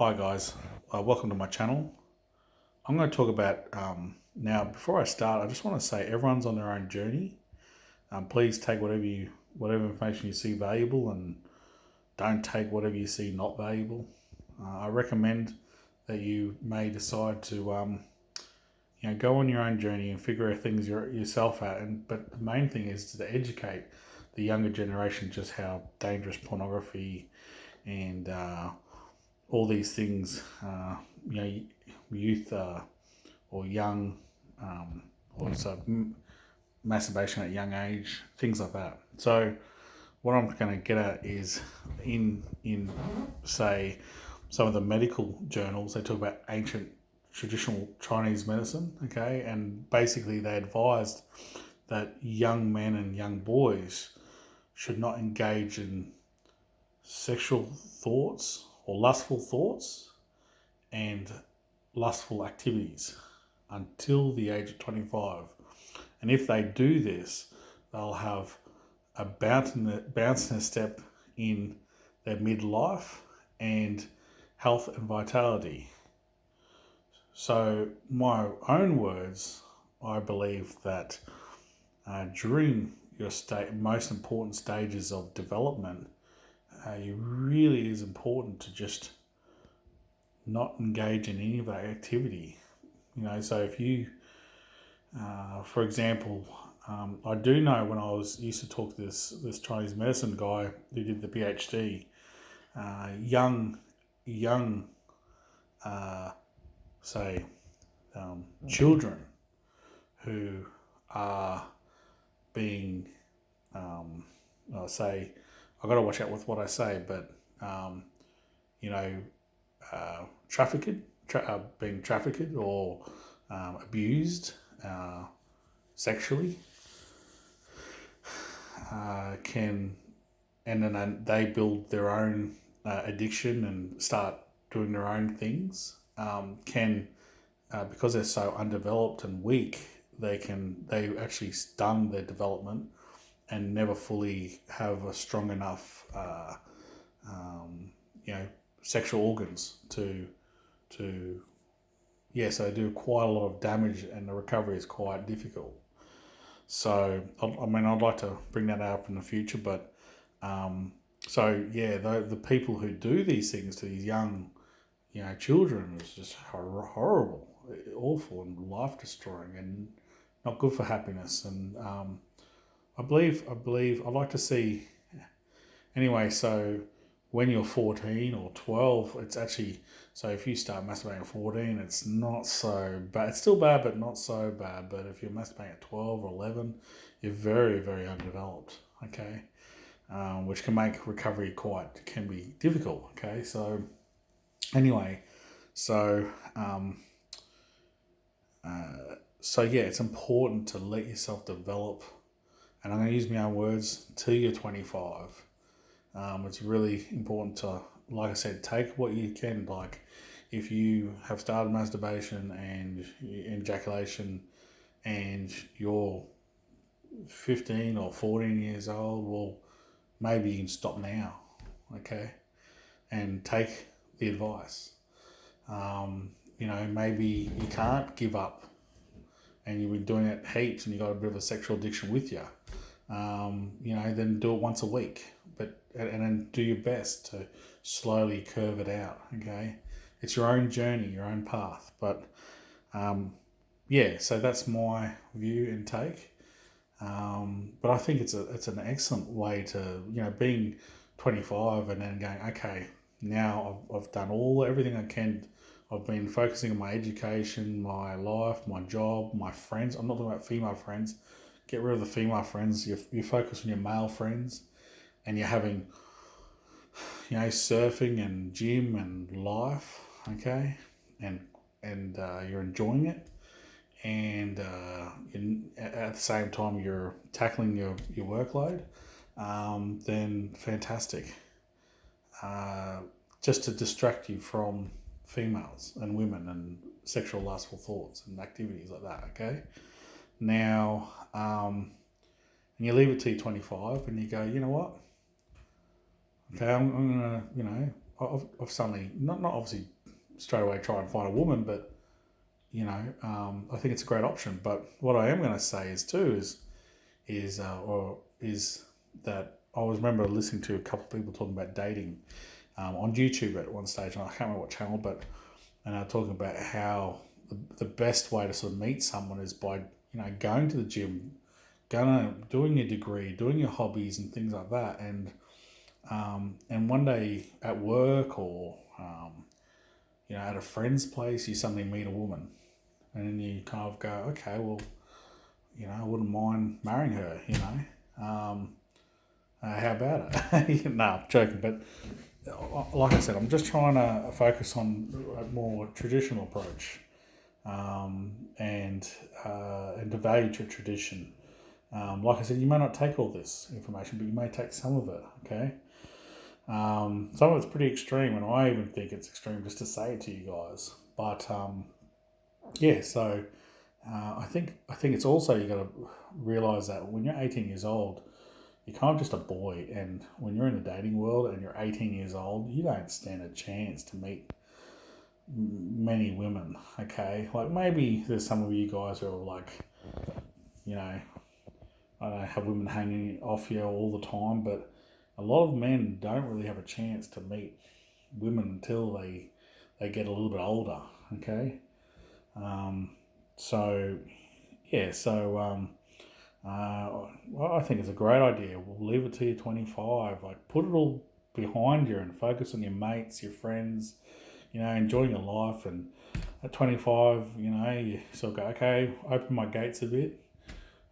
Hi guys, welcome to my channel. I'm going to talk about now. Before I start, I just want to say everyone's on their own journey. Please take whatever information you see valuable, and don't take whatever you see not valuable. I recommend that you may decide to go on your own journey and figure things yourself out. But the main thing is to educate the younger generation just how dangerous pornography and all these things, youth or young, or so masturbation at a young age, things like that. So what I'm going to get at is in say some of the medical journals, they talk about ancient traditional Chinese medicine, okay, and basically they advised that young men and young boys should not engage in sexual thoughts or lustful thoughts and lustful activities until the age of 25. And if they do this, they'll have a bounce in a step in their midlife and health and vitality. So, my own words, I believe that during your most important stages of development, it really is important to just not engage in any of that activity. So if you, for example, I do know when I used to talk to this Chinese medicine guy who did the PhD, young, say, children who are being, say, I've got to watch out with what I say, but being trafficked or abused sexually, can, and then they build their own addiction and start doing their own things. Can because they're so undeveloped and weak, they actually stun their development and never fully have a strong enough, sexual organs to so they do quite a lot of damage, and the recovery is quite difficult. So, I'd like to bring that up in the future, but the people who do these things to these young, children is just horrible, awful, and life destroying, and not good for happiness. And I believe I'd like to see anyway. So when you're 14 or 12, it's actually, so if you start masturbating at 14, it's not so bad. It's still bad, but not so bad. But if you're masturbating at 12 or 11, you're very, very undeveloped, okay? Which can make recovery can be difficult, okay? So anyway, it's important to let yourself develop, and I'm going to use my own words, till you're 25. It's really important to, like I said, take what you can. Like, if you have started masturbation and ejaculation and you're 15 or 14 years old, well, maybe you can stop now, okay? And take the advice. Maybe you can't give up and you've been doing it heaps and you've got a bit of a sexual addiction with you. Then do it once a week, and then do your best to slowly curve it out. Okay, it's your own journey, your own path. But so that's my view and take. But I think it's an excellent way to, being 25 and then going, okay, now I've done everything I can. I've been focusing on my education, my life, my job, my friends. I'm not talking about female friends. Get rid of the female friends. You focus on your male friends, and you're having, surfing and gym and life, okay, and you're enjoying it, and at the same time you're tackling your workload, then fantastic. Just to distract you from females and women and sexual lustful thoughts and activities like that, okay? Now, and you leave it till you're 25 and you go, you know what? Okay, I'm gonna, I've suddenly not obviously straight away try and find a woman, but I think it's a great option. But what I am going to say is that I was remember listening to a couple of people talking about dating on YouTube at one stage, and I can't remember what channel, but and they're talking about how the best way to sort of meet someone is by going to the gym, doing your degree, doing your hobbies and things like that, and one day at work or at a friend's place, you suddenly meet a woman, and then you kind of go, okay, well, I wouldn't mind marrying her, how about it? No, I'm joking, but like I said, I'm just trying to focus on a more traditional approach, and to value tradition. Like I said, you may not take all this information, but you may take some of it. Okay. Some of it's pretty extreme, and I even think it's extreme just to say it to you guys. But yeah, so I think it's also you got to realize that when you're 18 years old, you're kind of just a boy, and when you're in the dating world and you're 18 years old, you don't stand a chance to meet many women. Okay, like maybe there's some of you guys who are like, I don't know, have women hanging off you all the time, but a lot of men don't really have a chance to meet women until they get a little bit older. Okay, so yeah, so well, I think it's a great idea. We'll leave it till you're 25. Like, put it all behind you and focus on your mates, your friends, enjoying your life. And at 25, you sort of go, okay, open my gates a bit.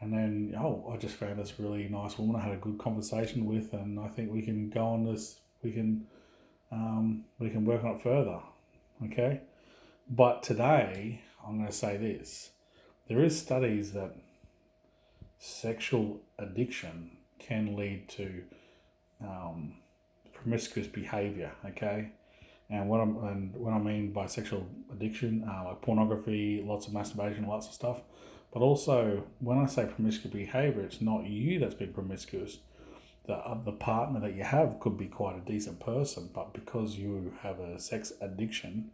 And then, I just found this really nice woman I had a good conversation with, and I think we can go on this, we can work on it further. Okay? But today, I'm going to say this. There is studies that sexual addiction can lead to promiscuous behaviour. Okay, and what I mean by sexual addiction, like pornography, lots of masturbation, lots of stuff. But also, when I say promiscuous behaviour, it's not you that's been promiscuous. The partner that you have could be quite a decent person, but because you have a sex addiction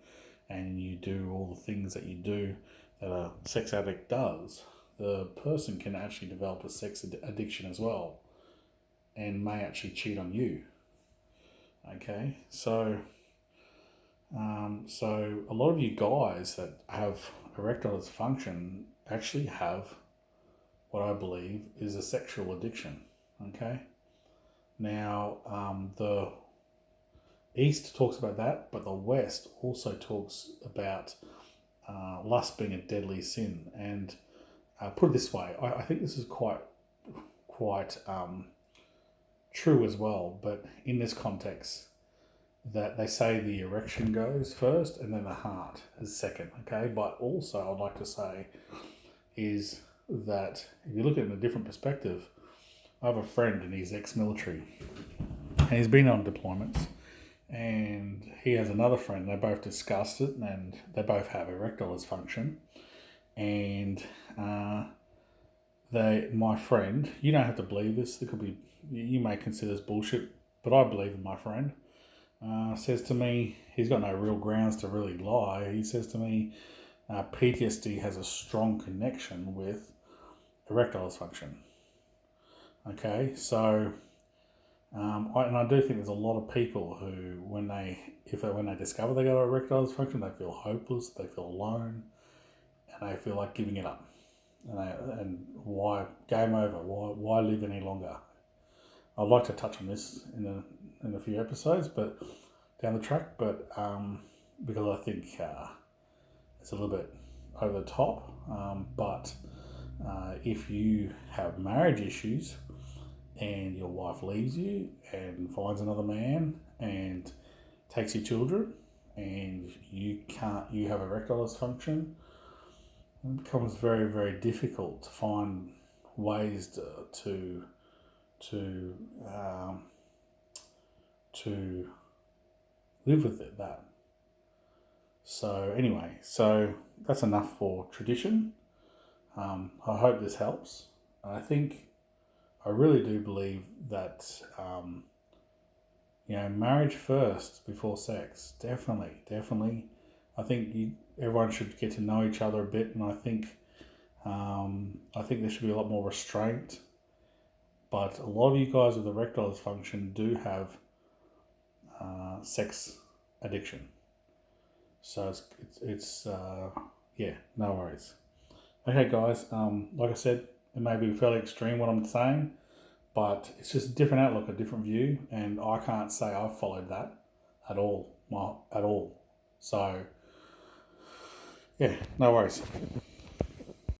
and you do all the things that you do that a sex addict does, the person can actually develop a sex addiction as well and may actually cheat on you. Okay, so a lot of you guys that have erectile dysfunction actually have what I believe is a sexual addiction. Okay, now the East talks about that, but the West also talks about lust being a deadly sin. And put it this way, I think this is quite true as well, but in this context, that they say the erection goes first and then the heart is second. Okay, but also I'd like to say is that if you look at it in a different perspective, I have a friend and he's ex-military and he's been on deployments, and he has another friend. They both discussed it, and they both have erectile dysfunction. And my friend, you don't have to believe this. There could be, you may consider this bullshit, but I believe in my friend. Says to me, he's got no real grounds to really lie. He says to me, PTSD has a strong connection with erectile dysfunction. Okay, so I do think there's a lot of people who, when they discover they got erectile dysfunction, they feel hopeless, they feel alone, and they feel like giving it up. And why, game over? Why live any longer? I'd like to touch on this in a few episodes, but down the track. But because I think it's a little bit over the top. But if you have marriage issues and your wife leaves you and finds another man and takes your children, and you have erectile dysfunction, it becomes very, very difficult to find ways to live with it. So anyway, so that's enough for tradition. I hope this helps. I really do believe that marriage first before sex. Definitely. I think everyone should get to know each other a bit, and I think there should be a lot more restraint. But a lot of you guys with erectile dysfunction do have sex addiction. So it's no worries. Okay, guys. Like I said, it may be fairly extreme what I'm saying, but it's just a different outlook, a different view, and I can't say I've followed that at all. So, yeah, no worries.